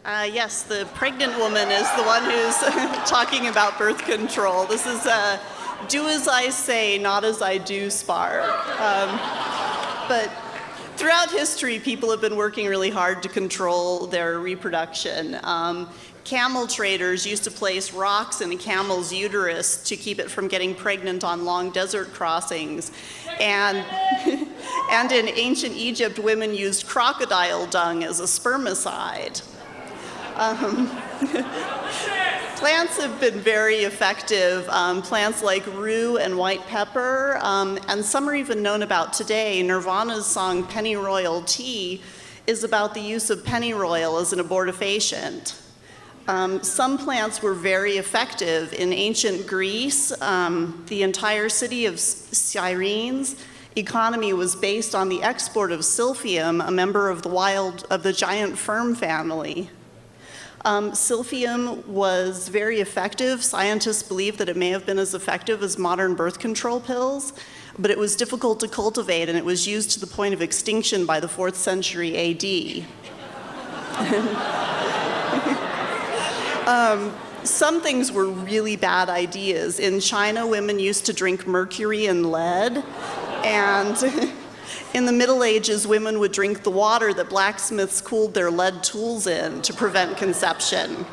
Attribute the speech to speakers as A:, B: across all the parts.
A: Yes, the pregnant woman is the one who's talking about birth control. This is a do as I say, not as I do spark. But throughout history, people have been working really hard to control their reproduction. Camel traders used to place rocks in a camel's uterus to keep it from getting pregnant on long desert crossings. And in ancient Egypt, women used crocodile dung as a spermicide. Plants have been very effective. Plants like rue and white pepper, and some are even known about today. Nirvana's song Pennyroyal Tea is about the use of pennyroyal as an abortifacient. Some plants were very effective. In ancient Greece, the entire city of Cyrene's economy was based on the export of silphium, a member of the giant fern family. Silphium was very effective. Scientists believe that it may have been as effective as modern birth control pills, but it was difficult to cultivate, and it was used to the point of extinction by the 4th century AD. Some things were really bad ideas. In China, women used to drink mercury and lead, and in the Middle Ages, women would drink the water that blacksmiths cooled their lead tools in to prevent conception.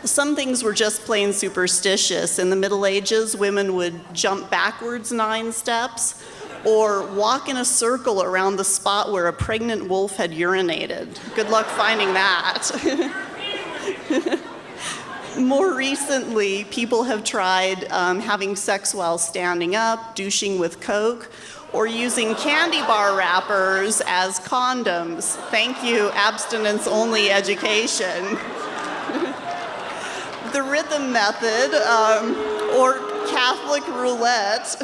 A: Some things were just plain superstitious. In the Middle Ages, women would jump backwards 9 steps or walk in a circle around the spot where a pregnant wolf had urinated. Good luck finding that. More recently, people have tried having sex while standing up, douching with Coke, or using candy bar wrappers as condoms. Thank you, abstinence-only education. The rhythm method, or Catholic roulette,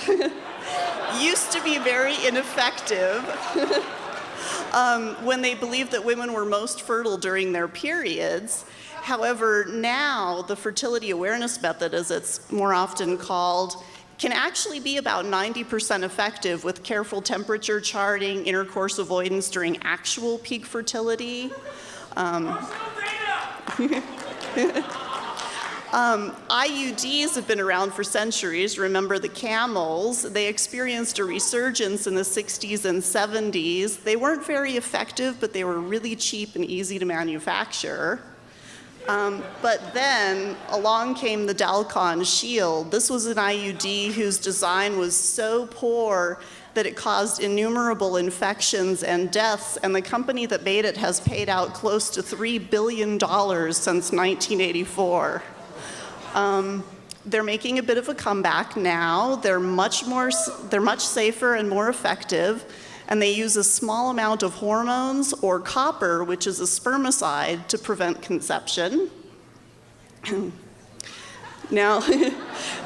A: used to be very ineffective when they believed that women were most fertile during their periods. However, now the fertility awareness method, as it's more often called, can actually be about 90% effective with careful temperature charting, intercourse avoidance during actual peak fertility. IUDs have been around for centuries. Remember the camels? They experienced a resurgence in the 60s and 70s. They weren't very effective, but they were really cheap and easy to manufacture. But then along came the Dalcon Shield. This was an IUD whose design was so poor that it caused innumerable infections and deaths, and the company that made it has paid out close to $3 billion since 1984. They're making a bit of a comeback now. They're much safer and more effective, and they use a small amount of hormones or copper, which is a spermicide, to prevent conception. Now,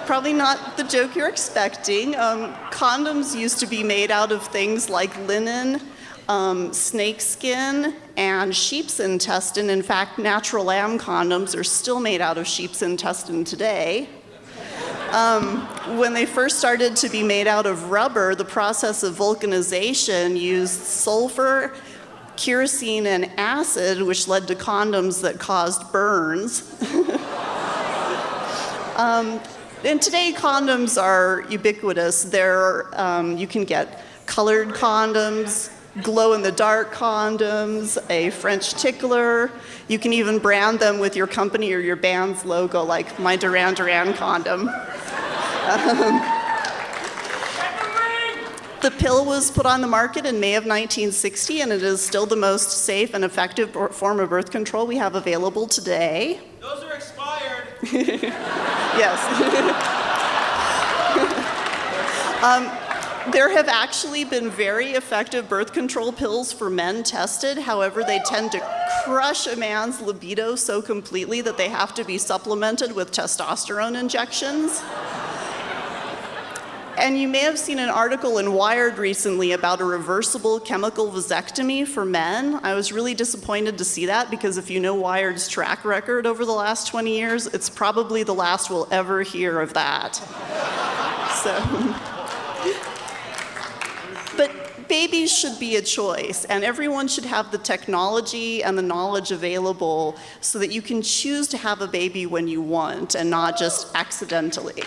A: probably not the joke you're expecting. Condoms used to be made out of things like linen, snake skin, and sheep's intestine. In fact, natural lamb condoms are still made out of sheep's intestine today. When they first started to be made out of rubber, the process of vulcanization used sulfur, kerosene, and acid, which led to condoms that caused burns. And today, condoms are ubiquitous. You can get colored condoms, glow-in-the-dark condoms, a French tickler. You can even brand them with your company or your band's logo, like my Duran Duran condom. The pill was put on the market in May of 1960, and it is still the most safe and effective form of birth control we have available today.
B: Those are expired.
A: Yes. There have actually been very effective birth control pills for men tested. However, they tend to crush a man's libido so completely that they have to be supplemented with testosterone injections. And you may have seen an article in Wired recently about a reversible chemical vasectomy for men. I was really disappointed to see that, because if you know Wired's track record over the last 20 years, it's probably the last we'll ever hear of that. So. But babies should be a choice, and everyone should have the technology and the knowledge available so that you can choose to have a baby when you want and not just accidentally.